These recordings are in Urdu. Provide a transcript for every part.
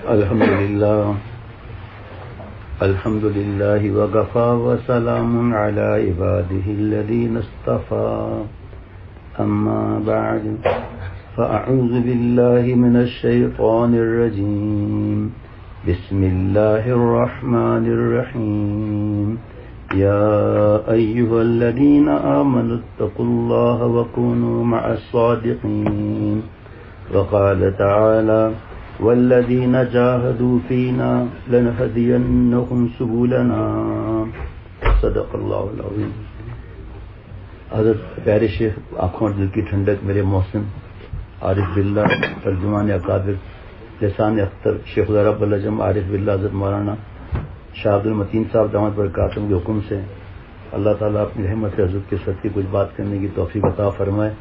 الحمد لله وكفى وسلام على عباده الذين اصطفى أما بعد فأعوذ بالله من الشيطان الرجيم بسم الله الرحمن الرحيم يا أيها الذين آمنوا اتقوا الله وكونوا مع الصادقين وقال تعالى والذين جاهدوا فينا لنهدينهم سبلنا صدق اللہ العظیم۔ حضرت پیارے شیخ آنکھوں اور دل کی ٹھنڈک میرے محسن عارف باللہ ترجمان اکابر لسان اختر شیخ رب العجم عارف باللہ حضرت مولانا شاہ عبد المتین صاحب دامت برکاتہم کے حکم سے اللہ تعالیٰ اپنی رحمت سے حضرت کے صدقے کچھ بات کرنے کی توفیق عطا فرمائے،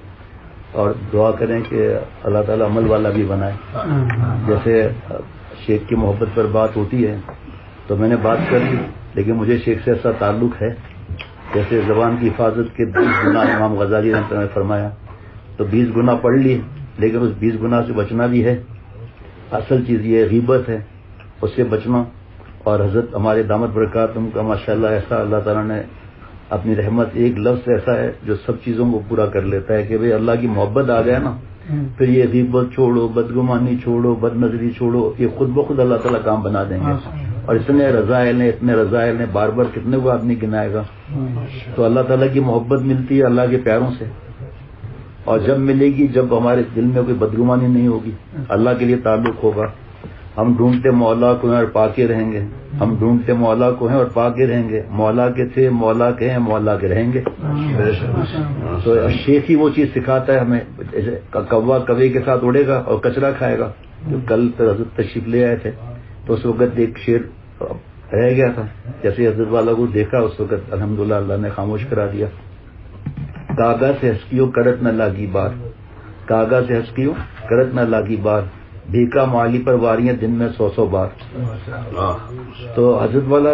اور دعا کریں کہ اللہ تعالیٰ عمل والا بھی بنائے۔ جیسے شیخ کی محبت پر بات ہوتی ہے تو میں نے بات کر لی، لیکن مجھے شیخ سے ایسا تعلق ہے جیسے زبان کی حفاظت کے 20 گناہ امام غزالی رحمۃ اللہ نے فرمایا، تو 20 گناہ پڑھ لیے، لیکن اس 20 گناہ سے بچنا بھی ہے۔ اصل چیز یہ غیبت ہے، اس سے بچنا۔ اور حضرت ہمارے دامت برکاتہم کا ماشاءاللہ ایسا اللہ تعالیٰ نے اپنی رحمت، ایک لفظ ایسا ہے جو سب چیزوں کو پورا کر لیتا ہے کہ بھئی اللہ کی محبت آ گیا نا، پھر یہ غیبت چھوڑو، بدگمانی چھوڑو، بد نظری چھوڑو، یہ خود بخود اللہ تعالیٰ کام بنا دیں گے۔ اور اتنے رضائل نے بار بار کتنے کو آدمی گنائے گا۔ تو اللہ تعالیٰ کی محبت ملتی ہے اللہ کے پیاروں سے، اور جب ملے گی جب ہمارے دل میں کوئی بدگمانی نہیں ہوگی، اللہ کے لیے تعلق ہوگا۔ ہم ڈھونڈتے مولا کو ہیں اور پا کے رہیں گے، ہم ڈھونڈتے مولا کو ہیں اور پا کے رہیں گے، مولا کے تھے مولا کے ہیں مولا کے رہیں گے۔ تو شیخ ہی وہ چیز سکھاتا ہے ہمیں، جیسے کوا کوے کے ساتھ اڑے گا اور کچرا کھائے گا۔ جو کل حضرت تشریف لے آئے تھے تو اس وقت ایک شعر رہ گیا تھا، جیسے حضرت والا کو دیکھا اس وقت الحمدللہ اللہ نے خاموش کرا دیا۔ کاغا سے ہسکیوں کرت نہ لاگی بار، کاغا سے ہسکیوں کرت نہ لاگی بار، بھیکا مالی پر واریاں دن میں 100 بار۔ تو حضرت والا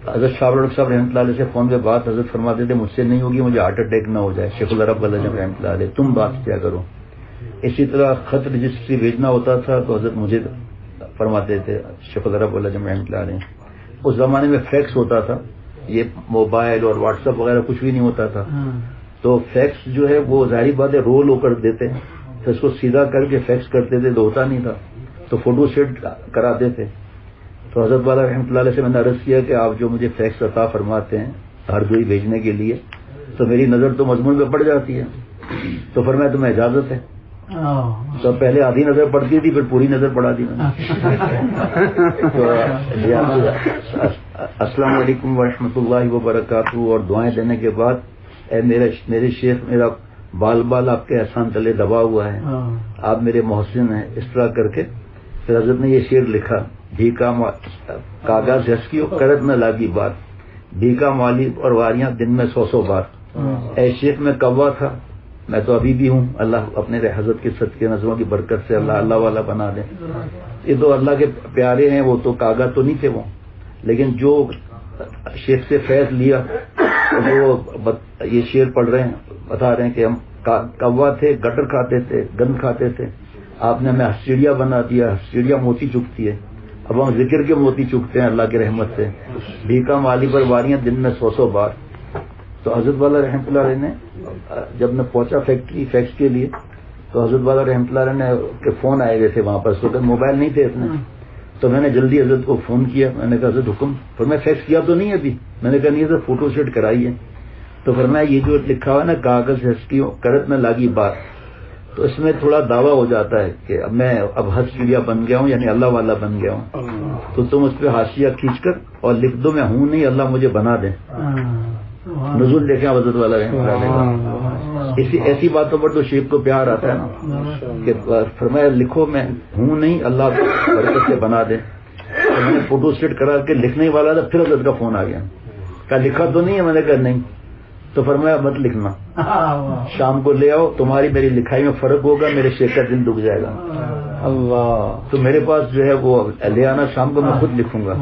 حضرت شاہ صاحب رحمۃ اللہ علیہ سے فون پہ بات حضرت فرماتے تھے مجھ سے نہیں ہوگی، مجھے ہارٹ اٹیک نہ ہو جائے، شیخ رب العجم رحمۃ اللہ علیہ تم بات کیا کرو۔ اسی طرح خط رجسٹری بھیجنا ہوتا تھا تو حضرت مجھے فرماتے تھے شیخ رب العجم رحمۃ اللہ علیہ۔ اس زمانے میں فیکس ہوتا تھا، یہ موبائل اور واٹس ایپ وغیرہ کچھ بھی نہیں ہوتا تھا، تو فیکس جو ہے وہ ظاہری بات ہے رول ہو کر دیتے ہیں، تو اس کو سیدھا کر کے فیکس کرتے تھے تو ہوتا نہیں تھا، تو فوٹو سیٹ کراتے تھے۔ تو حضرت والا رحمۃ اللہ علیہ سے میں نے عرض کیا کہ آپ جو مجھے فیکس عطا فرماتے ہیں ہر کوئی بھیجنے کے لیے، تو میری نظر تو مضمون پہ پڑ جاتی ہے، تو فرمایا تمہیں اجازت ہے۔ تو پہلے آدھی نظر پڑتی تھی، پھر پوری نظر پڑا دی میں نے۔ تو السلام علیکم ورحمۃ اللہ وبرکاتہ، اور دعائیں دینے کے بعد اے میرے شیخ، میرا بال بال آپ کے احسان تلے دبا ہوا ہے، آپ میرے محسن ہیں، اس طرح کر کے پھر حضرت نے یہ شعر لکھا، بھیکا کاغذ ہسکیوں کرت نہ لاگی بات، بھیکا مالی اور واریاں دن میں 100 بار۔ اے شیخ میں کوا تھا، میں تو ابھی بھی ہوں، اللہ اپنے حضرت کے صدقے نظروں کی برکت سے اللہ والا بنا دیں۔ یہ تو اللہ کے پیارے ہیں، وہ تو کاغذ تو نہیں تھے وہ، لیکن جو شیخ سے فیض لیا وہ یہ شعر پڑھ رہے ہیں، بتا رہے ہیں کہ ہم کوا تھے، گٹر کھاتے تھے، گند کھاتے تھے، آپ نے ہمیں ہسٹیریا بنا دیا، ہسٹیریا موتی چکتی ہے، اب ہم ذکر کے موتی چکتے ہیں اللہ کی رحمت سے، بھیکا مالی پر واریاں دن میں 100 بار۔ تو حضرت والا رحمۃ اللہ علیہ نے جب میں پہنچا فیکٹری فیکس کے لیے، تو حضرت والا رحمۃ اللہ علیہ نے کے فون آئے ہوئے تھے وہاں پر، اس وقت موبائل نہیں تھے اتنے، تو میں نے جلدی حضرت کو فون کیا، میں نے کہا حضرت حکم، پھر میں فیکس کیا تو نہیں ابھی، میں نے کہا نہیں حضرت فوٹو سیٹ کرائی ہے۔ تو فرمایا یہ جو لکھا ہوا ہے نا کاغذ ہسکیوں کرت نہ لاگی بات، تو اس میں تھوڑا دعویٰ ہو جاتا ہے کہ اب میں ہس چڑیا بن گیا ہوں، یعنی اللہ والا بن گیا ہوں، تو تم اس پہ حاشیہ کھینچ کر اور لکھ دو میں ہوں نہیں، اللہ مجھے بنا دیں۔ نزول دیکھیں حضرت والا رحمۃ اللہ علیہ، ایسی باتوں پر تو شیخ کو پیار آتا ہے نا، کہ فرمایا لکھو میں ہوں نہیں، اللہ برکت سے بنا دے۔ تو میں نے فوٹو سیٹ کرا کے لکھنے والا تھا، پھر حضرت کا فون آ گیا، کہا لکھا تو نہیں ہے، میں نے کہا نہیں، تو فرمایا مت لکھنا، شام کو لے آؤ، تمہاری میری لکھائی میں فرق ہوگا، میرے شیخ کا دل دکھ جائے گا۔ اللہ، تو میرے پاس جو ہے وہ لے آنا، شام کو میں خود لکھوں گا۔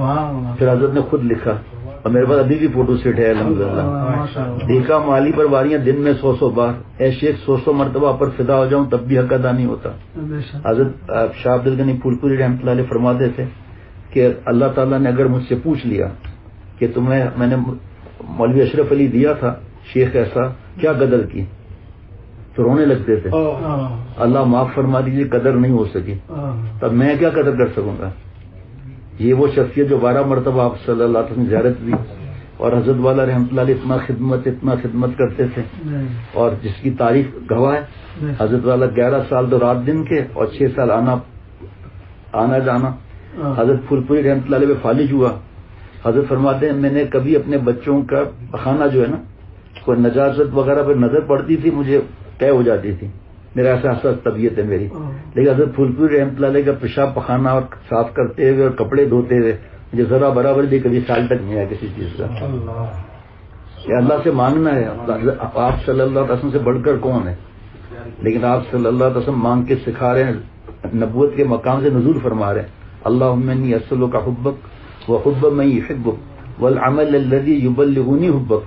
پھر حضرت نے خود لکھا، اور میرے پاس ابھی بھی فوٹو سیٹ ہے الحمدللہ. دیکھا مالی پر واریاں دن میں 100 بار. اے شیخ 100 مرتبہ پر فدا ہو جاؤں تب بھی حق ادا نہیں ہوتا. حضرت شاہ عبد الغنی پھول پوری رحمۃ اللہ علیہ فرماتے تھے کہ اللہ تعالیٰ نے اگر مجھ سے پوچھ لیا کہ تمہیں میں نے مولوی اشرف علی دیا تھا شیخ ایسا کیا قدر کی تو رونے لگتے تھے. اللہ معاف فرما دیجیے قدر نہیں ہو سکی تب میں کیا قدر کر سکوں گا. یہ وہ شخصیت جو 12 مرتبہ آپ صلی اللہ علیہ وسلم زیارت دی اور حضرت والا رحمۃ اللہ علیہ اتنا خدمت کرتے تھے اور جس کی تعریف گواہ ہے. حضرت والا 11 سال تو رات دن کے اور 6 سال آنا جانا. حضرت پھول پوری رحمۃ اللہ علیہ فالج ہوا. حضرت فرماتے ہیں میں نے کبھی اپنے بچوں کا پخانہ جو ہے نا کوئی نجاست وغیرہ پہ نظر پڑتی تھی مجھے طے ہو جاتی تھی. میرا ایسا حساس طبیعت ہے میری. لیکن حضرت پھول پوری رحمۃ اللہ علیہ کا پیشاب پخانہ اور صاف کرتے ہوئے اور کپڑے دھوتے ہوئے مجھے ذرا برابر بھی کبھی سال تک نہیں آیا کسی چیز کا. یہ اللہ سے مانگنا ہے. آپ صلی اللہ علیہ وسلم سے بڑھ کر کون ہے. لیکن آپ صلی اللہ علیہ وسلم مانگ کے سکھا رہے ہیں. نبوت کے مقام سے نزول فرما رہے ہیں اللہم انی اسألک حبک وحب من یحبک والعمل الذی یبلغنی حبک.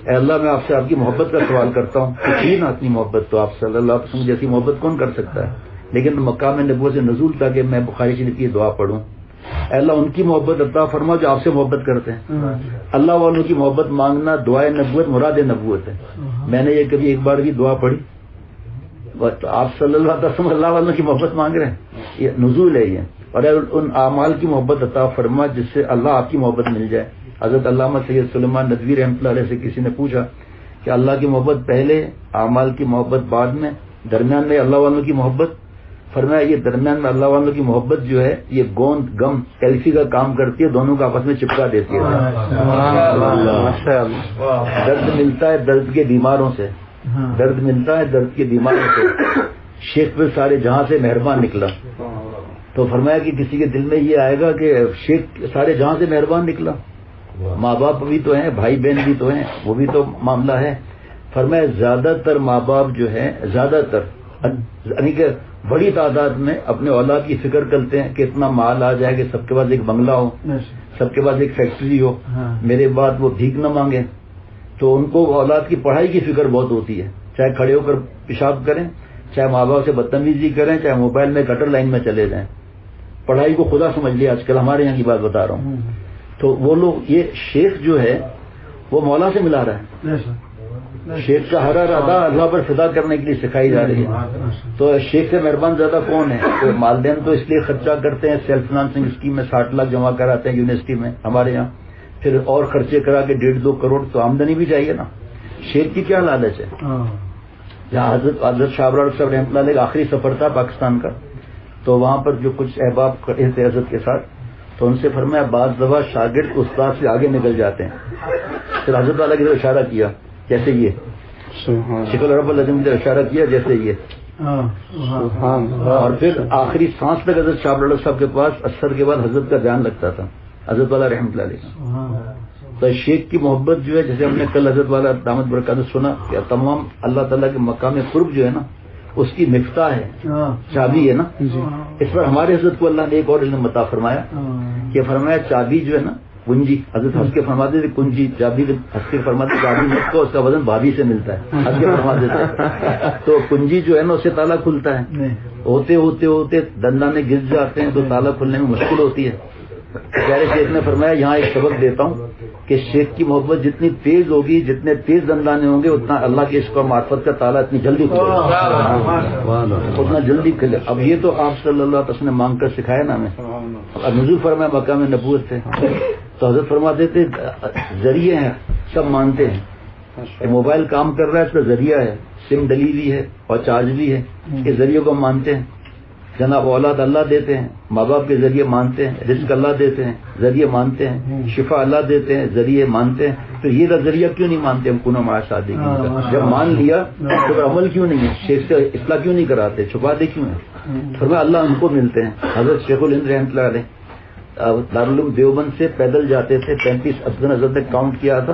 اے اللہ میں آپ سے آپ کی محبت کا سوال کرتا ہوں. کسی نہ اتنی محبت تو آپ صلی اللہ علیہ وسلم جیسی محبت کون کر سکتا ہے. لیکن مقام نبوت سے نزول تھا کہ میں بخاری شریف کی دعا پڑھوں. اے اللہ ان کی محبت عطا فرما جو آپ سے محبت کرتے ہیں. اللہ والوں کی محبت مانگنا دعائے نبوت مراد نبوت ہے. میں نے یہ کبھی ایک بار بھی دعا پڑھی آپ صلی اللہ علیہ وسلم اللہ والوں کی محبت مانگ رہے ہیں. یہ نزول ہے یہ. اور ان اعمال کی محبت عطا فرما جس سے اللہ آپ کی محبت مل جائے. حضرت علامہ سید سلیمان ندوی رحمۃ اللہ علیہ سے کسی نے پوچھا کہ اللہ کی محبت پہلے اعمال کی محبت بعد میں درمیان میں اللہ والوں کی محبت. فرمایا یہ درمیان میں اللہ والوں کی محبت جو ہے یہ گوند گم کیلسی کا کام کرتی ہے دونوں کو آپس میں چپکا دیتی ہے. درد ملتا ہے درد کے بیماروں سے. درد ملتا ہے درد کے بیماروں سے. شیخ پہ سارے جہاں سے مہربان نکلا. تو فرمایا کہ کسی کے دل میں یہ آئے گا کہ شیخ سارے جہاں سے مہربان نکلا. ماں باپ بھی تو ہیں بھائی بہن بھی تو ہیں وہ بھی تو معاملہ ہے. فرمایا زیادہ تر ماں باپ جو ہیں زیادہ تر یعنی کہ بڑی تعداد میں اپنے اولاد کی فکر کرتے ہیں کہ اتنا مال آ جائے کہ سب کے پاس ایک بنگلہ ہو سب کے پاس ایک فیکٹری ہو میرے بعد وہ بھیک نہ مانگے. تو ان کو اولاد کی پڑھائی کی فکر بہت ہوتی ہے. چاہے کھڑے ہو کر پیشاب کریں چاہے ماں باپ سے بدتمیزی کریں چاہے موبائل میں گٹر لائن میں چلے جائیں. پڑھائی کو خدا سمجھ لیا آج کل ہمارے یہاں کی بات بتا رہا ہوں. تو وہ لوگ یہ شیخ جو ہے وہ مولا سے ملا رہا ہے. شیخ کا ہر ادا اللہ پر فدا کرنے کے لیے سکھائی جا رہی ہے. تو شیخ سے مہربان زیادہ کون ہے. تو والدین تو اس لیے خرچہ کرتے ہیں سیلف فائنانسنگ اسکیم میں 60 لاکھ جمع کراتے ہیں یونیورسٹی میں ہمارے یہاں پھر اور خرچے کرا کے 1.5-2 کروڑ تو آمدنی بھی چاہیے نا. شیخ کی کیا لالچ ہے. جہاں حضرت شاہ ابرار صاحب رحمۃ اللہ علیہ کا آخری سفر تھا پاکستان کا تو وہاں پر جو کچھ احباب کھڑے تھے حضرت کے ساتھ تو ان سے فرمایا بعض دفعہ شاگرد استاد سے آگے نکل جاتے ہیں. پھر حضرت والا کی طرف اشارہ کیا جیسے یہ شکل رب العظیم کی طرف اشارہ کیا جیسے یہ اور پھر آخری سانس تک حضرت شاہ ابرار صاحب کے پاس اثر کے بعد حضرت کا دھیان لگتا تھا حضرت والا رحمۃ اللہ علیہ. تو شیخ کی محبت جو ہے جیسے ہم نے کل حضرت والا دامت برکاتہ سنا کہ تمام اللہ تعالیٰ کے مقام قرب جو ہے نا اس کی مفتاح ہے چابی ہے نا. اس پر ہمارے حضرت کو اللہ نے ایک اور علم عطا فرمایا کہ فرمایا چابی جو ہے نا کنجی حضرت ہنس کے فرماتے تھے کنجی چابی ہنس کے فرماتے چابی مت کو اس کا وزن بھابھی سے ملتا ہے ہنس کے فرماتے تھے. تو کنجی جو ہے نا اسے تالا کھلتا ہے ہوتے ہوتے ہوتے دندانے گر جاتے ہیں تو تالا کھلنے میں مشکل ہوتی ہے. پیارے شیخ نے فرمایا یہاں ایک سبق دیتا ہوں کہ شیخ کی محبت جتنی تیز ہوگی جتنے تیز دندانے ہوں گے اتنا اللہ کے عشق اور معرفت کا تالا اتنی جلدی کھلے اتنا جلدی کھلے. اب یہ تو آپ صلی اللہ علیہ وسلم نے مانگ کر سکھایا نا ہمیں. اب نزول فرمایا مقام نبوت سے تو حضرت فرماتے تھے ذریعے ہیں سب مانتے ہیں. موبائل کام کر رہا ہے اس کا ذریعہ ہے سم ڈلی ہوئی ہے اور چارج بھی ہے اس ذریعے کو مانتے ہیں. جناب اولاد اللہ دیتے ہیں ماں باپ کے ذریعے مانتے ہیں. رزق اللہ دیتے ہیں ذریعے مانتے ہیں. شفا اللہ دیتے ہیں ذریعے مانتے ہیں. تو یہ ذریعہ کیوں نہیں مانتے ہم کنو مع صادقین. جب مان لیا تو عمل کیوں نہیں ہے. شیخ سے اصلاح کیوں نہیں کراتے چھپاتے کیوں ہیں. فرمایا اللہ ان کو ملتے ہیں. حضرت شیخ الہند رحمۃ اللہ علیہ دارالعلوم دیوبند سے پیدل جاتے تھے 35 حضرت نے کاؤنٹ کیا تھا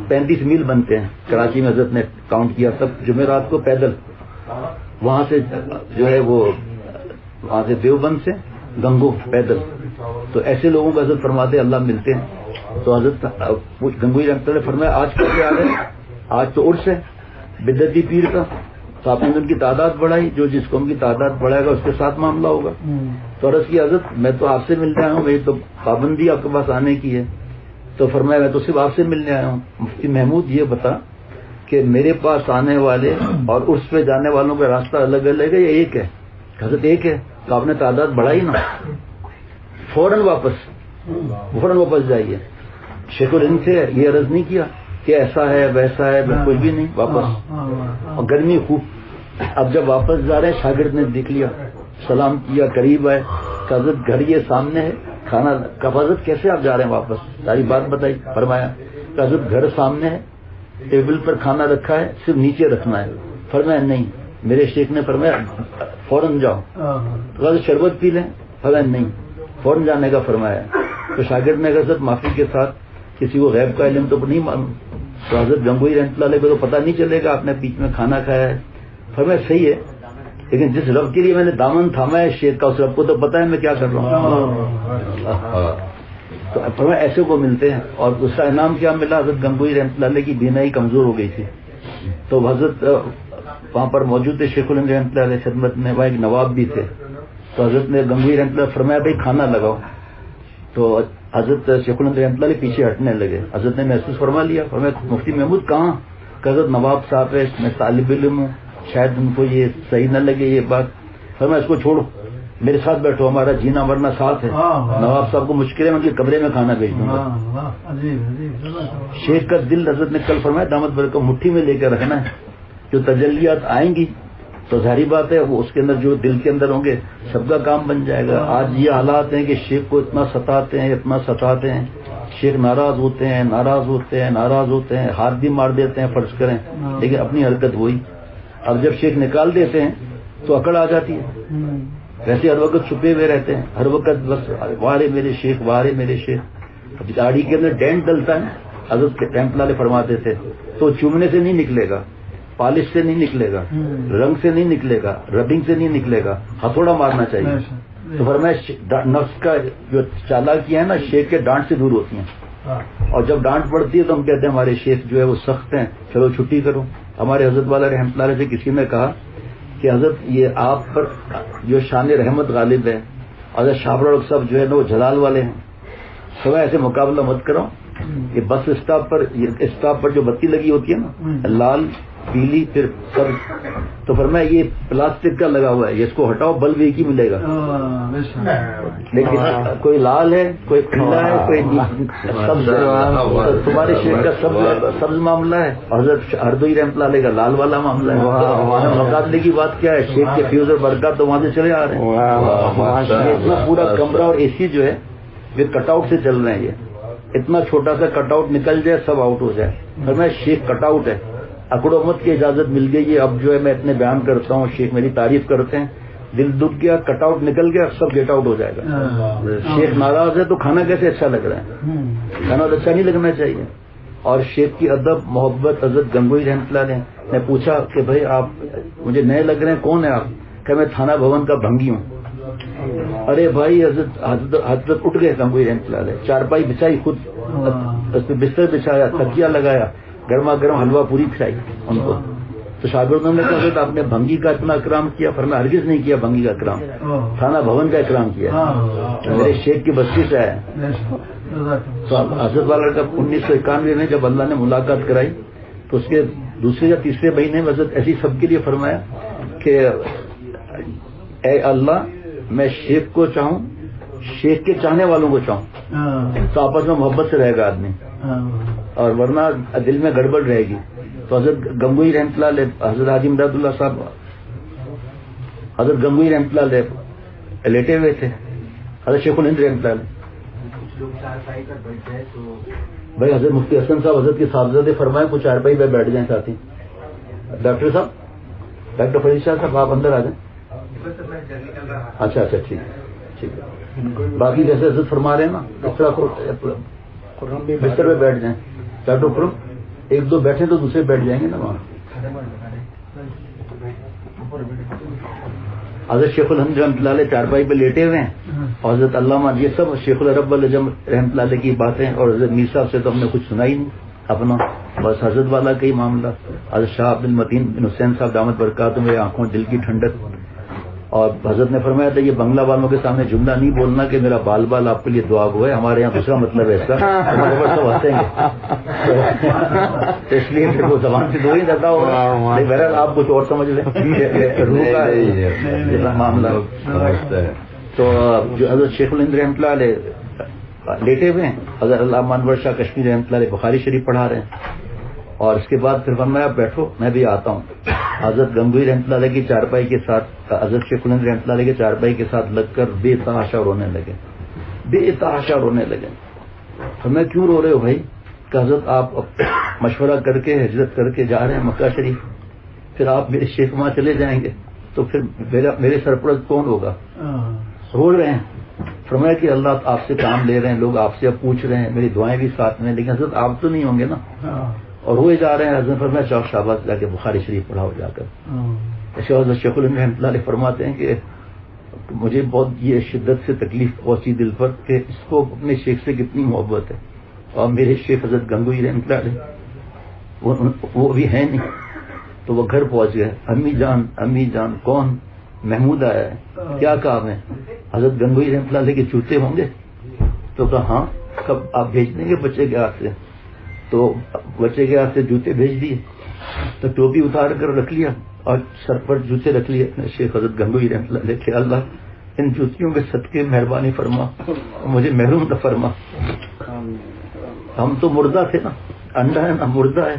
35 میل بنتے ہیں. کراچی میں حضرت نے کاؤنٹ کیا تب جمعرات کو پیدل وہاں سے جو ہے وہ وہاں سے دیوبند سے گنگو پیدل. تو ایسے لوگوں کو حضرت فرماتے اللہ ملتے ہیں. تو حضرت گنگوئی رحمۃ اللہ فرمایا آج کیسے آ گئے؟ آج تو عرس ہے بدعتی پیر کا، تو آپ نے ان کی تعداد بڑھائی، جو جس قوم کی تعداد بڑھائے گا اس کے ساتھ معاملہ ہوگا۔ تو عرض کی حضرت میں تو آپ سے ملنے آیا ہوں، میری تو پابندی آپ کے پاس آنے کی ہے۔ تو فرمایا میں تو صرف آپ سے ملنے آیا ہوں، مفتی محمود یہ بتا کہ میرے پاس آنے والے اور عرس پہ جانے والوں کا راستہ الگ الگ ہے یا ایک ہے؟ حضرت ایک ہے۔ تو آپ نے تعداد بڑھائی نا، فوراً واپس جائیے۔ شیخ الہند سے یہ عرض نہیں کیا کہ ایسا ہے ویسا ہے، کچھ بھی نہیں، واپس۔ اور گرمی خوب، اب جب واپس جا رہے ہیں شاگرد نے دیکھ لیا، سلام کیا، قریب آئے، حضرت گھر یہ سامنے ہے، کھانا کا حضرت کیسے آپ جا رہے ہیں واپس؟ ساری بات بتائی، فرمایا کہ حضرت گھر سامنے ہے، ٹیبل پر کھانا رکھا ہے، صرف نیچے رکھنا ہے۔ فرمایا نہیں، میرے شیخ نے فرمایا فوراً جاؤ، حضرت شربت پی لیں، فرمایا نہیں، فوراً جانے کا فرمایا۔ تو شاگرد نے حضرت معافی کے ساتھ کسی کو غیب کا علم تو نہیں معلوم، تو حضرت گنگوئی رحمۃ اللہ علیہ کو تو پتہ نہیں چلے گا آپ نے بیچ میں کھانا کھایا ہے۔ فرمایا صحیح ہے، لیکن جس رب کے لیے میں نے دامن تھاما ہے شیخ کا، اس رب کو تو پتہ ہے میں کیا کر رہا ہوں۔ تو فرمایا ایسے کو ملتے ہیں۔ اور دوسرا انعام کیا ملا؟ حضرت گنگوئی رحمۃ اللہ علیہ کی بینائی کمزور ہو گئی تھی، تو حضرت وہاں پر موجود تھے شیخ الہند رحمۃ اللہ علیہ خدمت میں، وہاں ایک نواب بھی تھے، تو حضرت نے گنگوئی رحمۃ اللہ فرمایا بھائی کھانا لگاؤ، تو حضرت شیخ الہند رحمۃ اللہ علیہ پیچھے ہٹنے لگے۔ حضرت نے محسوس فرما لیا، فرمایا مفتی محمود کہاں؟ کہ حضرت نواب صاحب ہے، میں طالب علم ہوں، شاید ان کو یہ صحیح نہ لگے یہ بات۔ فرمایا اس کو چھوڑو، میرے ساتھ بیٹھو، ہمارا جینا مرنا ساتھ ہے، نواب صاحب کو مشکل ہے، میں ان کے کمرے میں کھانا بھیج دوں گا۔ شیخ کا دل حضرت نے کل فرمایا دامت برکت مٹھی میں لے کر رکھنا ہے، جو تجلیات آئیں گی تو ظاہری بات ہے وہ اس کے اندر جو دل کے اندر ہوں گے سب کا کام بن جائے گا۔ آج یہ حالات ہیں کہ شیخ کو اتنا ستاتے ہیں، شیخ ناراض ہوتے ہیں، ہاتھ بھی مار دیتے ہیں فرض کریں، لیکن اپنی حرکت وہی۔ اب جب شیخ نکال دیتے ہیں تو اکڑ آ جاتی ہے، ویسے ہر وقت چھپے ہوئے رہتے ہیں، ہر وقت بس وارے میرے شیخ۔ داڑھی کے اندر ڈینٹ ڈلتا ہے، حضرت رحمۃ اللہ علیہ فرماتے تھے، تو چومنے سے نہیں نکلے گا، پالش سے نہیں نکلے گا، رنگ سے نہیں نکلے گا، ربنگ سے نہیں نکلے گا، ہتھوڑا مارنا چاہیے۔ تو فرمایا نفس کا جو چالاکیاں ہیں نا شیخ کے ڈانٹ سے دور ہوتی ہیں، اور جب ڈانٹ پڑتی ہے تو ہم کہتے ہیں ہمارے شیخ جو ہے وہ سخت ہیں، چلو چھٹی کرو۔ ہمارے حضرت والا رحمۃ اللہ علیہ سے کسی نے کہا کہ حضرت یہ آپ پر جو شان رحمت غالب ہے، حضرت شاہ فاروق صاحب جو ہے نا وہ جلال والے ہیں، سوائے ایسے مقابلہ مت کرو۔ یہ بس اسٹاپ پر جو بتی لگی ہوتی ہے نا لال پیلی پھر سب، تو فرمایا یہ پلاسٹک کا لگا ہوا ہے، اس کو ہٹاؤ بلب ایک ہی ملے گا، لیکن کوئی لال ہے، کوئی پیلا ہے، کوئی سبز ہے۔ تمہارے شیخ کا سبز معاملہ ہے، حضرت ہردوئی رحمۃ اللہ علیہ کا لال والا معاملہ ہے۔ مقابلے کی بات کیا ہے؟ شیخ کے فیوز اور برکات تو وہاں سے چلے آ رہے ہیں۔ اتنا پورا کمرہ اور اے سی جو ہے یہ کٹ آؤٹ سے چل رہے ہیں، یہ اتنا چھوٹا سا کٹ آؤٹ نکل جائے سب آؤٹ ہو جائے۔ فرمایا شیخ کٹ آؤٹ ہے، اکڑ امت کی اجازت مل گئی ہے، اب جو ہے میں اتنے بیان کرتا ہوں، شیخ میری تعریف کرتے ہیں، دل دکھ گیا، کٹ آؤٹ نکل گیا، سب گیٹ آؤٹ ہو جائے گا۔ شیخ ناراض ہے تو کھانا کیسے اچھا لگ رہا ہے؟ کھانا تو اچھا نہیں لگنا چاہیے۔ اور شیخ کی ادب محبت حضرت گنگوئی رحمۃ اللہ علیہ نے پوچھا کہ بھائی آپ مجھے نئے لگ رہے ہیں، کون ہے آپ؟ کہ میں تھانہ بھون کا بھنگی ہوں۔ ارے بھائی حضرت اٹھ گئے گنگوئی رحمۃ اللہ علیہ، چارپائی بچھائی، خود اس پہ بستر بچھایا، تکیا لگایا، گرما گرم حلوہ پوری کھلائی ان کو۔ تو شاگردوں نے کہا کہ آپ نے بھنگی کا اتنا اکرام کیا؟ فرمایا ہرگز نہیں کیا بھنگی کا اکرام، تھانہ بھون کا اکرام کیا، میرے شیخ کی بستی سے آیا۔ تو حضرت والا کا 1991 میں جب اللہ نے ملاقات کرائی تو اس کے دوسرے یا تیسرے مہینے میں حضرت ایسی سب کے لیے فرمایا کہ اے اللہ میں شیخ کو چاہوں، شیخ کے چاہنے والوں کو چاہوں، تو آپس میں محبت سے رہے گا آدمی، اور ورنہ دل میں گڑبڑ رہے گی۔ تو حضرت گنگوئی رحمۃ اللہ علیہ، حضرت حاجی امداد اللہ صاحب، حضرت گنگوئی رحمۃ اللہ علیہ لیٹے ہوئے تھے، حضرت شیخ الہند رحمۃ اللہ علیہ بھائی حضرت مفتی حسن صاحب حضرت کے صاحبزادے فرمائے کچھ چارپائی پہ بیٹھ جائیں ساتھی۔ ڈاکٹر صاحب، ڈاکٹر فرید شاہ صاحب آپ اندر آ جائیں۔ اچھا ٹھیک ہے۔ باقی جیسے حضرت فرما رہے ہیں نا اس طرح بستر پہ بیٹھ جائیں۔ ڈاکٹر خرم ایک دو بیٹھے تو دوسرے بیٹھ جائیں گے نا وہاں۔ حضرت شیخ الحمد رحمۃ اللہ علیہ چارپائی پہ لیٹے ہوئے ہیں، اور حضرت علامہ یہ سب شیخ العرب العجم رحمۃ اللہ علیہ کی باتیں، اور حضرت میر صاحب سے تو ہم نے کچھ سنا ہی نہیں اپنا، بس حضرت والا کا ہی معاملہ. حضرت شاہ عبد المتین بن حسین صاحب دامت برکاتہ میرے آنکھوں دل کی ٹھنڈک. اور حضرت نے فرمایا تھا یہ بنگلہ والوں کے سامنے جملہ نہیں بولنا کہ میرا بال بال آپ کے لیے دعا ہوا ہے، ہمارے یہاں دوسرا مطلب ہے اس کا، سب ہنسیں گے تو اس لیے پھر وہ زبان سے دو ہی رہتا ہوگا. بہرحال آپ کچھ اور سمجھ لیں روح کا معاملہ. تو جو حضرت شیخ الہند رحمۃ اللہ علیہ لیٹے ہوئے ہیں، حضرت علامہ انور شاہ کشمیری رحمۃ اللہ علیہ بخاری شریف پڑھا رہے ہیں، اور اس کے بعد پھر فرمایا بیٹھو میں بھی آتا ہوں. حضرت گنگوئی رحمۃ اللہ علیہ کی چارپائی کے ساتھ، حضرت شیخ الہند رحمۃ اللہ علیہ کے چارپائی کے ساتھ لگ کر بے تحاشا رونے لگے، بے تحاشا رونے لگے. فرمایا کیوں رو رہے ہو بھائی؟ کہ حضرت آپ مشورہ کر کے ہجرت کر کے جا رہے ہیں مکہ شریف، پھر آپ میرے شیخ وہاں چلے جائیں گے تو پھر میرے سرپرست کون ہوگا؟ رو رہے ہیں. فرمایا کہ اللہ آپ سے کام لے رہے ہیں، لوگ آپ سے اب پوچھ رہے ہیں، میری دعائیں بھی ساتھ میں، لیکن حضرت آپ تو نہیں ہوں گے نا. اور ہوئے جا رہے ہیں. حضرت فرمایا چوک شہباز جا کے بخاری شریف پڑھاؤ جا کر. حضرت شیخ الہند رحمۃ اللہ علیہ فرماتے ہیں کہ مجھے بہت یہ شدت سے تکلیف پہنچی دل پر کہ اس کو اپنے شیخ سے کتنی محبت ہے، اور میرے شیخ حضرت گنگوئی رحمۃ اللہ علیہ وہ بھی ہیں نہیں. تو وہ گھر پہنچ گئے. امی جان کون؟ محمود آیا ہے. کیا کام ہے؟ حضرت گنگوئی رحمۃ اللہ علیہ کے جوتے ہوں گے؟ تو کہا ہاں. کب آپ بھیج دیں گے بچے کے ہاتھ سے؟ تو بچے کے ہاتھ سے جوتے بھیج دیے. تو ٹوپی اتار کر رکھ لیا اور سر پر جوتے رکھ لیے اپنے شیخ حضرت گنگوئی رحمۃ اللہ علیہ کہ اللہ ان جوتیوں کے صدقے مہربانی فرما، مجھے محروم نہ فرما. ہم تو مردہ تھے نا، انڈا ہے نا مردہ ہے،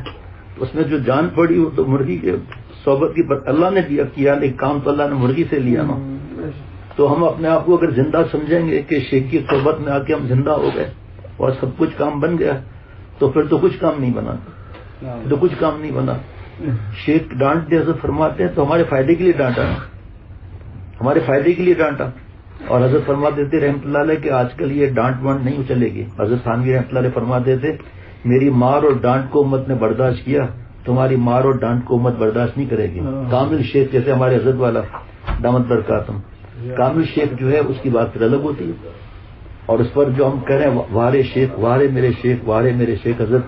اس میں جو جان پڑی وہ تو مرغی کے صحبت کی اللہ نے دیا کیا، لیکن کام تو اللہ نے مرغی سے لیا نا. تو ہم اپنے آپ کو اگر زندہ سمجھیں گے کہ شیخ کی صحبت میں آ کے ہم زندہ ہو گئے اور سب کچھ کام بن گیا، تو پھر تو کچھ کام نہیں بنا، تو کچھ کام نہیں بنا. شیخ ڈانٹ دے حضرت فرماتے ہیں تو ہمارے فائدے کے لیے ڈانٹا نا، ہمارے فائدے کے لیے ڈانٹا. اور حضرت فرماتے تھے رحمۃ اللہ علیہ کہ آج کل یہ ڈانٹ وانٹ نہیں چلے گی. حضرت تھانوی رحمۃ اللہ علیہ فرماتے تھے میری مار اور ڈانٹ کو امت نے برداشت کیا، تمہاری مار اور ڈانٹ کو امت برداشت نہیں کرے گی. کامل شیخ جیسے ہمارے حضرت والا دامت برکاتم، کامل شیخ جو ہے اس کی بات پھر الگ ہوتی ہے. اور اس پر جو ہم کہہ رہے ہیں وارے شیخ وارے میرے شیخ وارے میرے شیخ، حضرت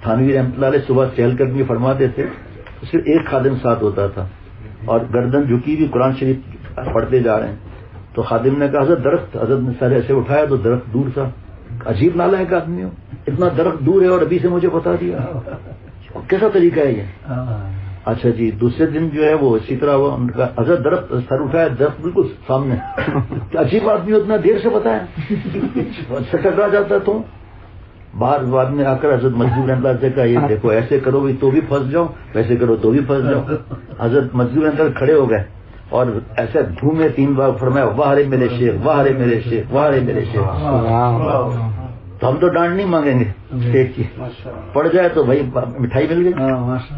تھانوی رحمۃ اللہ علیہ صبح چہل قدمی فرماتے تھے. صرف ایک خادم ساتھ ہوتا تھا اور گردن جھکی ہوئی قرآن شریف پڑھتے جا رہے ہیں. تو خادم نے کہا حضرت درخت، حضرت نے سر ایسے اٹھایا تو درخت دور تھا. عجیب نالائق آدمی ہو، اتنا درخت دور ہے اور ابھی سے مجھے بتا دیا، کیسا طریقہ ہے یہ؟ اچھا جی. دوسرے دن جو ہے وہ اسی طرح ان کا حضرت درخت سر اٹھایا، درخت بالکل سامنے. عجیب آدمی اتنا دیر سے بتایا، ٹکرا جاتا. تو باہر بعد میں آ کر حضرت مسجد اندر سے کہا یہ دیکھو ایسے کرو بھی تو بھی پھنس جاؤ، ویسے کرو تو بھی پھنس جاؤ. حضرت مسجد اندر کھڑے ہو گئے اور ایسے گھومے 3 بار. فرمایا واہ رے میرے شیخ واہ رے میرے شیخ واہ رے میرے شیخ. تو ہم تو ڈانٹ نہیں مانگیں گے شیخ کی، پڑ جائے تو بھائی مٹھائی مل گئی،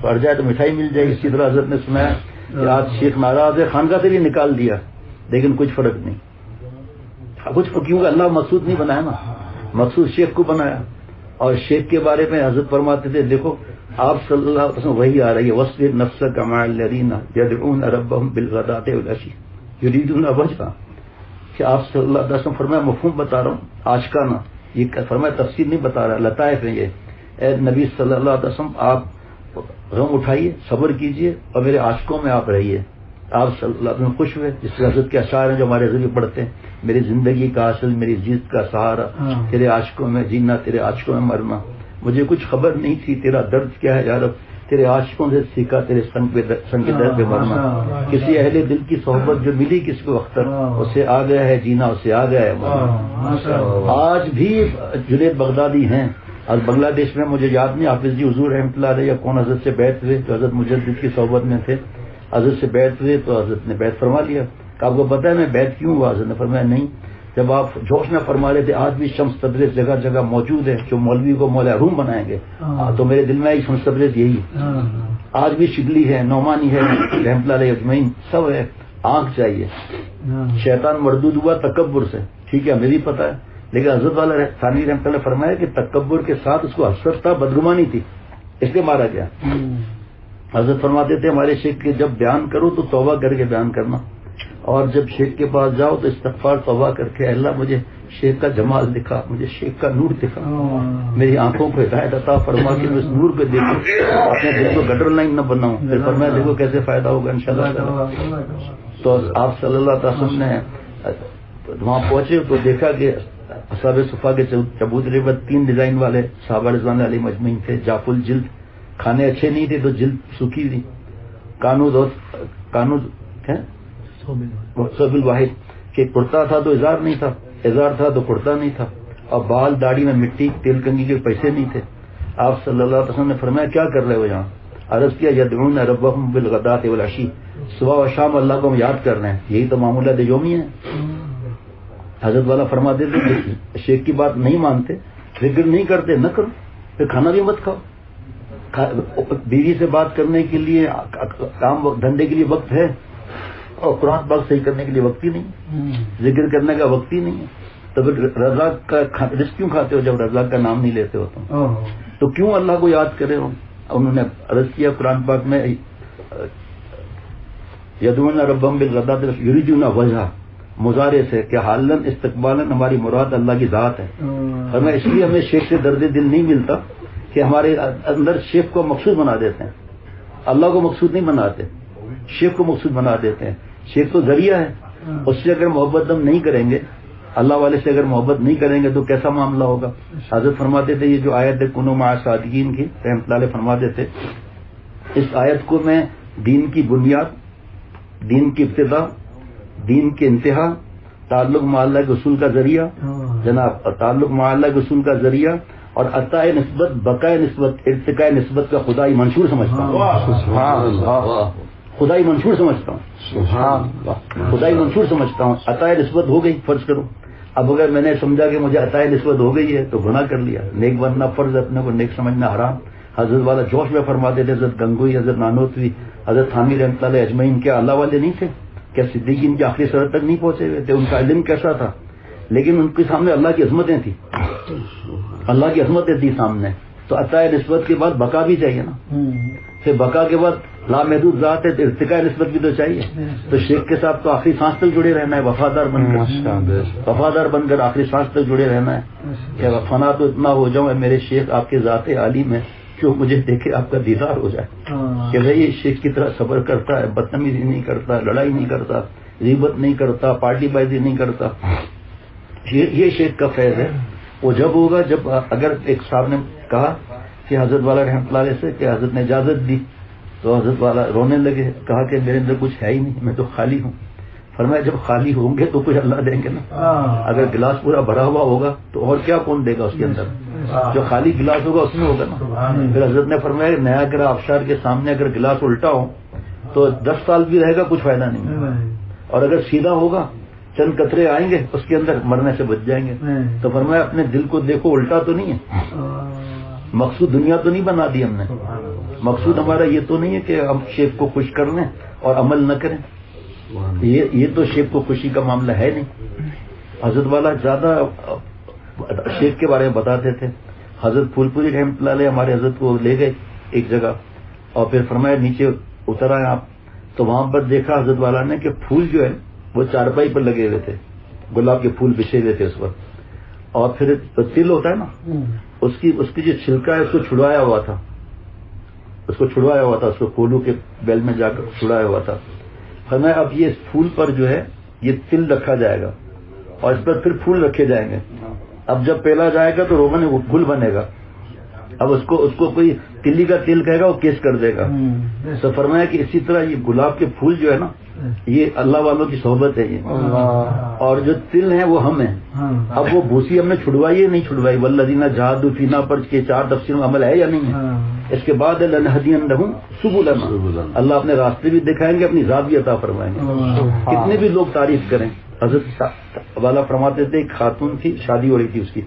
پڑ جائے تو مٹھائی مل جائے. اسی طرح حضرت نے سنایا کہ آج شیخ ناراض ہے، خانقاہ سے بھی نکال دیا لیکن کچھ فرق نہیں. کچھ کیونکہ اللہ مقصود نہیں بنایا نا، مقصود شیخ کو بنایا. اور شیخ کے بارے میں حضرت فرماتے تھے دیکھو آپ صلی اللہ علیہ وسلم وہی آ رہی ہے وَاصْبِرْ نَفْسَكَ مَعَ الَّذِينَ يَدْعُونَ رَبَّهُمْ بِالْغَدَاةِ وَالْعَشِيِّ يُرِيدُونَ وَجْهَهُ. کہ آپ صلی اللہ علیہ وسلم فرمایا مفہوم بتا رہا ہوں آشکارا، یہ فرمایا تفسیر نہیں بتا رہا، لطائف ہے یہ. اے نبی صلی اللہ علیہ وسلم آپ غم اٹھائیے، صبر کیجئے اور میرے عاشقوں میں آپ رہیے. آپ صلی اللہ علیہ وسلم خوش ہوئے. جس سے حضرت کے اشعار ہیں جو ہمارے ذریعے پڑھتے ہیں، میری زندگی کا اصل میری جیت کا سہارا، تیرے عاشقوں میں جینا تیرے عاشقوں میں مرنا. مجھے کچھ خبر نہیں تھی تیرا درد کیا ہے یا رب، تیرے عاشقوں سے سیکھا تیرے سنگ کے درد پہ مرنا. کسی اہل دل کی صحبت جو ملی کس کو اختر، اسے آ گیا ہے جینا، اسے آ گیا ہے مرنا. آج بھی جنید بغدادی ہیں اور بنگلہ دیش میں مجھے یاد نہیں حافظ جی حضور رحمۃ اللہ علیہ یا کون حضرت سے بیعت ہوئے جو حضرت مجدد کی صحبت میں تھے. حضرت سے بیعت ہوئے تو حضرت نے بیعت فرما لیا. کہ آپ کو پتا ہے میں بیعت کیوں ہوا؟ حضرت نے فرمایا نہیں. جب آپ جوش میں فرما رہے تھے آج بھی شمس تبریز جگہ جگہ موجود ہے جو مولوی کو مولا روم بنائیں گے، تو میرے دل میں شمس تبریز یہی آج بھی شبلی ہے، نعمانی ہے، رحمۃ اللہ علیہ اجمعین سب ہے. آنکھ چاہیے. شیطان مردود ہوا تکبر سے، ٹھیک ہے ہمیں بھی پتا ہے، لیکن حضرت والا ثانوی رحمۃ اللہ نے فرمایا کہ تکبر کے ساتھ اس کو حسرت تھا، بدگمانی تھی، اس لیے مارا گیا. حضرت فرماتے تھے ہمارے شیخ کے جب بیان کرو تو توبہ کر کے بیان کرنا، اور جب شیخ کے پاس جاؤ تو استغفار توبہ کر کے اللہ مجھے شیخ کا جمال دکھا، مجھے شیخ کا نور دکھا، میری آنکھوں کو ہدایت عطا فرما کہ میں اس نور پہ دیکھوں، اپنے دل کو گٹر لائن نہ بناؤں، پھر فرمایا دیکھو کیسے فائدہ ہوگا انشاءاللہ۔ تو آپ صلی اللہ تعالی وسلم نے وہاں پہنچے تو دیکھا کہ اصحاب صفا کے چبوترے پر 3 ڈیزائن والے صحابہ رضوان علیہ مجمعین تھے، جاف الجلد، کھانے اچھے نہیں تھے تو جلد سوکھی تھی، کانود صوب الواحد کہ کرتا تھا تو اظہار نہیں تھا، اظہار تھا تو کرتا نہیں تھا، اور بال داڑھی میں مٹی تیل کنگھی کے پیسے نہیں تھے۔ آپ صلی اللہ علیہ وسلم نے فرمایا کیا کر رہے ہو یہاں؟ عرض کیا یدعون ربهم بالغداۃ والعشی، صبح و شام اللہ کو ہم یاد کر رہے ہیں، یہی تو معمولات یومی ہے۔ حضرت والا فرماتے تھے شیخ کی بات نہیں مانتے، ذکر نہیں کرتے نہ کرو، پھر کھانا بھی مت کھاؤ، بیوی سے بات کرنے کے لیے کام دھندے کے لیے وقت ہے، اور قرآن پاک صحیح کرنے کے لیے وقت ہی نہیں، ذکر کرنے کا وقت ہی نہیں ہے، تو پھر رزاق کا رزق کیوں کھاتے ہو جب رزاق کا نام نہیں لیتے ہو تو کیوں اللہ کو یاد کرے ہو؟ انہوں نے عرض کیا قرآن پاک میں یدعون ربهم بالغداۃ یریدون وجہہ، مضارع سے کہ حالن استقبالن ہماری مراد اللہ کی ذات ہے، اور اس لیے ہمیں شیخ سے درد دل نہیں ملتا کہ ہمارے اندر شیخ کو مقصود بنا دیتے ہیں، اللہ کو مقصود نہیں بناتے، شیخ کو مقصود بنا دیتے ہیں۔ شیخ تو ذریعہ ہے، اس سے اگر محبت ہم نہیں کریں گے، اللہ والے سے اگر محبت نہیں کریں گے تو کیسا معاملہ ہوگا؟ حضرت فرماتے تھے یہ جو آیت ہے کنوا مع الصادقین کی، رحمۃ اللہ علیہ فرماتے تھے اس آیت کو میں دین کی بنیاد، دین کی ابتدا، دین کے انتہا، تعلق مع اللہ کے اصول کا ذریعہ جناب، تعلق مع اللہ کے اصول کا ذریعہ، اور عطائے نسبت، بقائے نسبت، ارتقاء نسبت کا خدائی منشور سمجھتا ہوں، خدائی منشور سمجھتا ہوں، خدائی منشور سمجھتا ہوں۔ عطائے نسبت ہو گئی، فرض کرو، اب اگر میں نے سمجھا کہ مجھے عطائے نسبت ہو گئی ہے تو گناہ کر لیا، نیک بننا فرض، اپنے کو نیک سمجھنا حرام۔ حضرت والا جوش میں فرماتے تھے، حضرت گنگوئی، حضرت نانوتوی، حضرت تھانوی رحمۃ اللہ اجمعین کیا اللہ والے نہیں تھے؟ کیا صدیقین کی آخری سرحد تک نہیں پہنچے ہوئے تھے؟ ان کا علم کیسا تھا، لیکن ان کے سامنے اللہ کی عظمتیں تھیں، اللہ کی عظمتیں تھیں سامنے، تو عطائے نسبت کے بعد بقا بھی چاہیے نا، پھر بقا کے بعد لامحدود ذات ہے تو ارتقاء نسبت بھی تو چاہیے۔ تو شیخ کے ساتھ تو آخری سانس تک جڑے رہنا ہے، وفادار بن کر، وفادار بن کر آخری سانس تک جڑے رہنا ہے کہ فنا تو اتنا ہو جاؤں میرے شیخ آپ کے ذات عالی میں جو مجھے دیکھے آپ کا دیدار ہو جائے کہ بھائی شیخ کی طرح صبر کرتا ہے، بدتمیزی نہیں کرتا، لڑائی نہیں کرتا، غیبت نہیں کرتا، پارٹی بازی نہیں کرتا، یہ شیخ کا فیض ہے۔ وہ جب ہوگا جب اگر ایک صاحب نے کہا کہ حضرت والا رحمۃ اللہ علیہ سے کہ حضرت نے اجازت دی تو حضرت والا رونے لگے، کہا کہ میرے اندر کچھ ہے ہی نہیں، میں تو خالی ہوں۔ فرمایا جب خالی ہوں گے تو کچھ اللہ دیں گے نا، اگر گلاس پورا بھرا ہوا ہوگا تو اور کیا کون دے گا اس کے اندر، جو خالی گلاس ہوگا اس میں ہوگا نا۔ پھر حضرت نے فرمایا نیا گرہ آبشار کے سامنے اگر گلاس الٹا ہو تو 10 سال بھی رہے گا کچھ فائدہ نہیں، اور اگر سیدھا ہوگا چند قطرے آئیں گے اس کے اندر مرنے سے بچ جائیں گے۔ تو فرمایا اپنے دل کو دیکھو، الٹا تو نہیں ہے، مقصود دنیا تو نہیں بنا دی ہم نے، مقصود ہمارا یہ تو نہیں ہے کہ ہم شیخ کو خوش کر لیں اور عمل نہ کریں، یہ تو شیخ کو خوشی کا معاملہ ہے نہیں۔ حضرت والا زیادہ شیخ کے بارے میں بتاتے تھے۔ حضرت پھول پوری رحمۃ اللہ علیہ ہمارے حضرت کو لے گئے ایک جگہ اور پھر فرمایا نیچے اتر آئے آپ، تو وہاں پر دیکھا حضرت والا نے کہ پھول جو ہے وہ چارپائی پر لگے ہوئے تھے، گلاب کے پھول بچھے ہوئے تھے اس وقت، اور پھر تل ہوتا ہے نا اس کی جو چھلکا ہے اس کو چھڑوایا ہوا تھا، اس کو کولو کے بیل میں جا کر چھڑایا ہوا تھا۔ فرمایا اب یہ پھول پر جو ہے یہ تل رکھا جائے گا اور اس پر پھر پھول رکھے جائیں گے، اب جب پہلا جائے گا تو روغن گل بنے گا، اب اس کو کوئی تلی کا تیل کہے گا وہ کیس کر دے گا۔ تو فرمایا کہ اسی طرح یہ گلاب کے پھول جو ہے نا یہ اللہ والوں کی صحبت ہے یہ، اور جو تل ہیں وہ ہم ہیں۔ اب وہ بھوسی ہم نے چھڑوائی ہے نہیں چھڑوائی، والذین جاہدوا فینا پر کے 4 تفسیر میں عمل ہے یا نہیں ہے؟ اس کے بعد لنہدینہم سبلنا، اللہ اپنے راستے بھی دکھائیں گے، اپنی ذات بھی عطا فرمائیں گے، کتنے بھی لوگ تعریف کریں۔ حضرت والا فرماتے تھے ایک خاتون تھی، شادی ہو رہی تھی، اس کی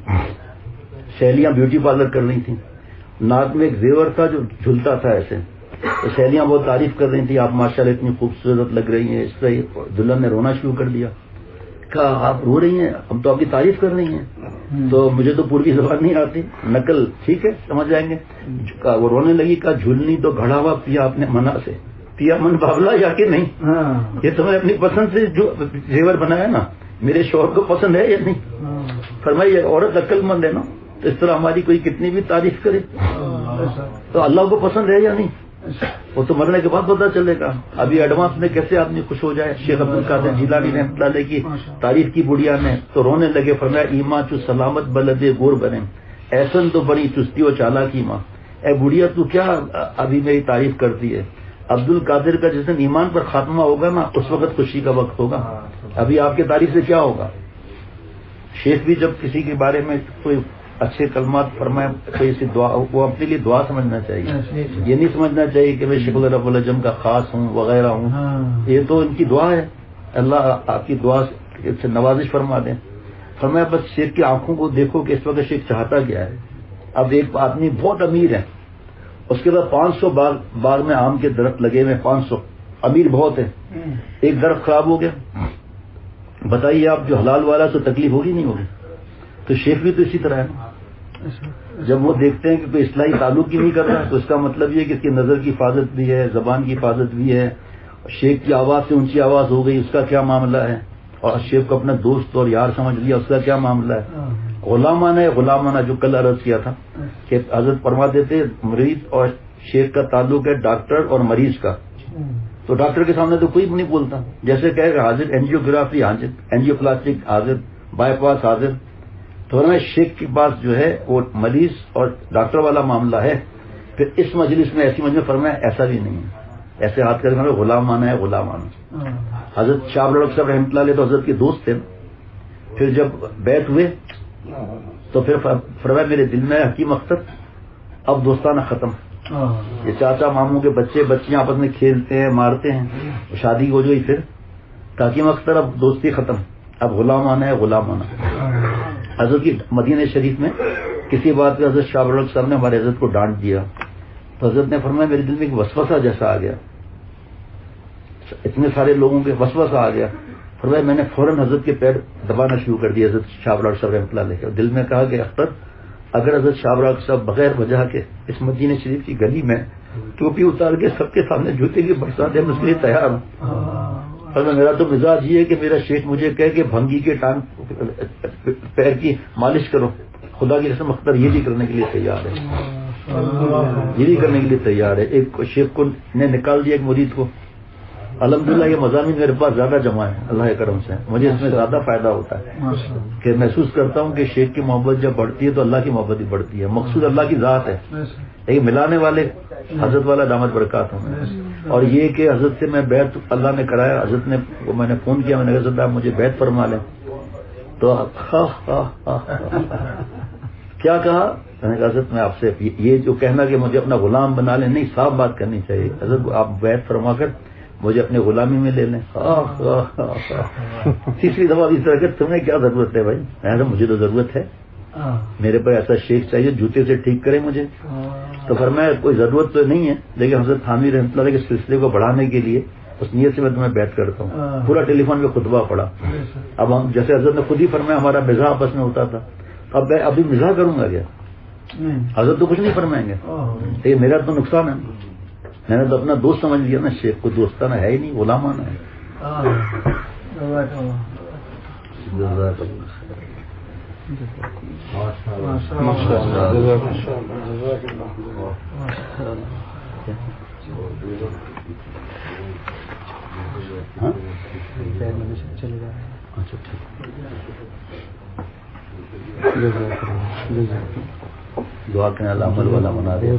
سہیلیاں بیوٹی پارلر کر رہی تھیں، ناک میں ایک زیور تھا جو جھلتا تھا ایسے، تو سہیلیاں بہت تعریف کر رہی تھیں، آپ ماشاءاللہ اتنی خوبصورت لگ رہی ہیں۔ اس طرح دلہن نے رونا شروع کر دیا، کہا آپ رو رہی ہیں، ہم تو آپ کی تعریف کر رہی ہیں، تو مجھے تو پوری زبان نہیں آتی، نقل ٹھیک ہے سمجھ جائیں گے۔ وہ رونے لگی، کہا جھولنی تو گھڑا ہوا پیا آپ نے منع سے، پیا من بابلا یا کہ نہیں, یہ تمہیں اپنی پسند سے جو زیور بنایا نا, میرے شوہر کو پسند ہے یا نہیں؟ فرمایا یہ عورت عقل مند ہے نا, تو اس طرح ہماری کوئی کتنی بھی تعریف کرے تو اللہ کو پسند ہے یا نہیں, وہ تو مرنے کے بعد پتا چلے گا. ابھی ایڈوانس میں کیسے آدمی خوش ہو جائے. شیخ عبد القادر جیلانی رحمۃ اللہ علیہ کی تعریف کی بڑھیا نے تو رونے لگے. فرمایا ایمان چو سلامت بلدے گور بنے, ایسن تو بڑی چستی و چالاکی ماں. اے بڑھیا تو کیا ابھی میری تعریف کرتی ہے. عبد القادر کا جس دن ایمان پر خاتمہ ہوگا نا, اس وقت خوشی کا وقت ہوگا. ابھی آپ کی تعریف سے کیا ہوگا. شیخ بھی جب کسی کے بارے میں کوئی اچھے کلمات فرمائے تو اسے دعا, وہ اپنے لیے دعا سمجھنا چاہیے. یہ نہیں سمجھنا چاہیے کہ میں شیخ رب العجم کا خاص ہوں وغیرہ ہوں. یہ تو ان کی دعا ہے, اللہ آپ کی دعا سے نوازش فرما دیں. فرمایا بس شیخ کی آنکھوں کو دیکھو کہ اس وقت شیخ چاہتا کیا ہے. اب ایک آدمی بہت امیر ہے, اس کے بعد 500 باغ میں آم کے درخت لگے ہوئے, 500 امیر بہت ہے. ایک درخت خراب ہو گیا, بتائیے آپ جو حلال والا تو تکلیف ہوگی نہیں ہوگی. تو شیخ بھی تو اسی طرح ہے. جب وہ دیکھتے ہیں کہ کوئی اصلاحی تعلق ہی نہیں کر رہا تو اس کا مطلب یہ کہ اس کی نظر کی حفاظت بھی ہے, زبان کی حفاظت بھی ہے. شیخ کی آواز سے اونچی آواز ہو گئی, اس کا کیا معاملہ ہے. اور شیخ کو اپنا دوست اور یار سمجھ لیا, اس کا کیا معاملہ ہے. غلامانہ ہے, غلامانہ جو کل عرض کیا تھا کہ حضرت فرما دیتے مریض اور شیخ کا تعلق ہے ڈاکٹر اور مریض کا. تو ڈاکٹر کے سامنے تو کوئی نہیں بولتا, جیسے کہے کہ حاضر اینجیوگرافی حاضر, اینجیو پلاسٹک حاضر, بائی پاس حاضر. تو فرمایا شیخ کے پاس جو ہے وہ مریض اور ڈاکٹر والا معاملہ ہے. پھر اس مجلس میں ایسی مجلس میں فرمایا ایسا بھی نہیں ہے, ایسے ہاتھ کر کے غلامانہ ہے غلامانہ. حضرت شاہ رخ صاحب رحمۃ اللہ علیہ تو حضرت کے دوست تھے. پھر جب بیعت ہوئے تو پھر فرمایا میرے دل میں حکیم اختر اب دوستانہ ختم. یہ چاچا ماموں کے بچے بچیاں آپس میں کھیلتے ہیں مارتے ہیں, شادی ہو گئی پھر حکیم اختر اب دوستی ختم, اب غلامانہ ہے غلامانہ. حضرت کی مدینہ شریف میں کسی بات پہ حضرت شاہ رخ صاحب نے ہمارے حضرت کو ڈانٹ دیا تو حضرت نے فرمایا میرے دل میں ایک وسوسہ جیسا آ گیا, اتنے سارے لوگوں کے وسوسہ آ گیا. فرمایا میں نے فوراً حضرت کے پیر دبانا شروع کر دیا حضرت شاہ رخ صاحب رحمۃ اللہ علیہ. دل میں کہا کہ اختر اگر حضرت شاہ رخ صاحب بغیر وجہ کے اس مدینہ شریف کی گلی میں ٹوپی اتار کے سب کے سامنے جوتے کی برسات ہے, میں اس کے لیے تیار ہوں. میرا تو مزاج یہ ہے کہ میرا شیخ مجھے کہے کہ بھنگی کے ٹانگ پیر کی مالش کرو, خدا کی قسم اختر یہ بھی کرنے کے لیے تیار ہے, یہ بھی کرنے کے لیے تیار ہے. ایک شیخ کو نے نکال دیا ایک مرید کو. الحمدللہ یہ مضامین میرے پاس زیادہ جمع ہے اللہ کے کرم سے, مجھے اس میں زیادہ فائدہ ہوتا ہے کہ محسوس کرتا ہوں کہ شیخ کی محبت جب بڑھتی ہے تو اللہ کی محبت بھی بڑھتی ہے. مقصود اللہ کی ذات ہے, لیکن ملانے والے حضرت والا دامت برکات ہوں. اور یہ کہ حضرت سے میں بیعت اللہ نے کرایا, حضرت نے میں نے فون کیا, میں نے کہا حضرت مجھے بیعت فرما لیں. تو کیا کہا, میں نے کہا حضرت میں آپ سے یہ جو کہنا کہ مجھے اپنا غلام بنا لیں, نہیں صاف بات کرنی چاہیے. حضرت آپ بیعت فرما کر مجھے اپنے غلامی میں لے لیں. تیسری دفعہ اس طرح کہ تمہیں کیا ضرورت ہے بھائی. میں نے کہا مجھے تو ضرورت ہے, میرے پاس ایسا شیخ چاہیے جوتے سے ٹھیک کرے مجھے. تو فرمایا کوئی ضرورت تو نہیں ہے, لیکن حضرت حامی رحمۃ اللہ کے سلسلے کو بڑھانے کے لیے اس نیت سے میں تمہیں بیعت کرتا ہوں. پورا ٹیلی فون پہ خطبہ پڑا. اب ہم جیسے حضرت نے خود ہی فرمایا ہمارا مزاح آپس میں ہوتا تھا, اب میں ابھی مزاح کروں گا کیا. حضرت تو کچھ نہیں فرمائیں گے, لیکن میرا تو نقصان ہے. میں نے تو اپنا دوست سمجھ لیا نا, شیخ کو دوستانہ ہے ہی نہیں, غلامانہ ہے. دعا کرنے اللہ عمل والا بنا دے.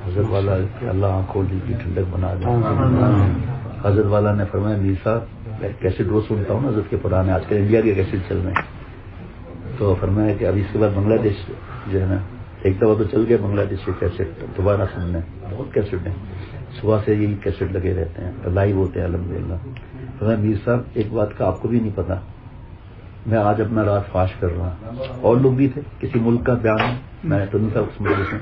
حضرت والا اللہ آنکھوں کی ٹھنڈک بنا دے. حضرت والا نے فرمایا میر صاحب کیسے روز سنتا ہوں نا حضرت کے پرانے, آج کل انڈیا کے کیسے چل رہے ہیں. تو فرمایا کہ ابھی اس کے بعد بنگلہ دیش جو ہے نا, ایک دفعہ تو چل گیا بنگلہ دیش کے کیسٹ, دوبارہ سننے بہت کیسٹ ہیں, صبح سے یہی کیسٹ لگے رہتے ہیں, لائیو ہوتے ہیں الحمدللہ. فرمایا میر صاحب ایک بات کا آپ کو بھی نہیں پتا, میں آج اپنا رات فاش کر رہا ہوں. اور لوگ بھی تھے, کسی ملک کا بیان ہے, میں تو نہیں تھا اس مجلس میں.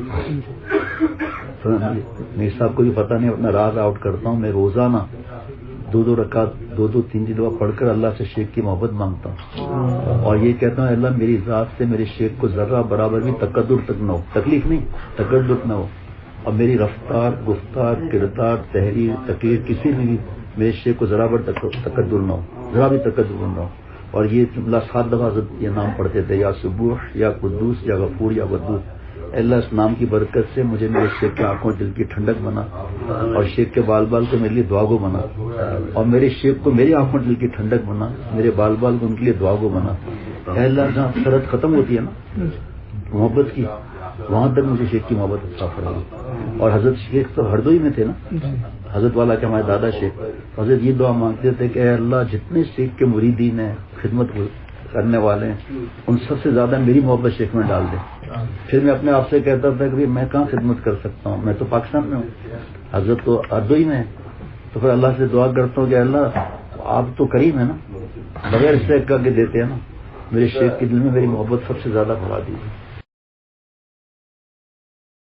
میر صاحب کو بھی پتا نہیں, اپنا راز آؤٹ کرتا ہوں. میں روزانہ دو رکعت 2-3 دفعہ پڑھ کر اللہ سے شیخ کی محبت مانگتا ہوں اور یہ کہتا ہوں اللہ میری ذات سے میرے شیخ کو ذرہ برابر بھی تقدر تک نہ ہو، تکلیف نہیں تقدر نہ ہو، اور میری رفتار گفتار کردار تحریر تقریر کسی میں بھی میرے شیخ کو ذرا بر تقدر نہ ہو، ذرا بھی تقدر نہ ہو۔ اور یہ جملہ 7 دفعہ یہ نام پڑھتے تھے، یا سبوح یا قدوس یا غفور یا ودود۔ اللہ اس نام کی برکت سے مجھے میرے شیخ کی آنکھوں دل کی ٹھنڈک بنا اور شیخ کے بال بال کو میرے لیے دعا گو بنا، اور میرے شیخ کو میری آنکھوں دل کی ٹھنڈک بنا، میرے بال بال کو ان کے لیے دعا گو بنا۔ اے اللہ جہاں سرحد ختم ہوتی ہے نا محبت کی، وہاں تک مجھے شیخ کی محبت عطا فرمائے۔ اور حضرت شیخ تو ہردوئی میں تھے نا، حضرت والا کے ہمارے دادا شیخ، حضرت یہ دعا مانگتے تھے کہ اے اللہ جتنے شیخ کے مریدین ہیں خدمت کرنے والے ہیں ان سب سے زیادہ میری محبت شیخ میں ڈال دیں۔ پھر میں اپنے آپ سے کہتا تھا کہ میں کہاں خدمت کر سکتا ہوں، میں تو پاکستان میں ہوں، حضرت تو ہردوئی میں ہے، تو پھر اللہ سے دعا کرتا ہوں کہ اللہ آپ تو کریم ہے نا، بغیر اس سے کر کے دیتے ہیں نا، میرے شیخ کے دل میں میری محبت سب سے زیادہ بڑھا دیجیے۔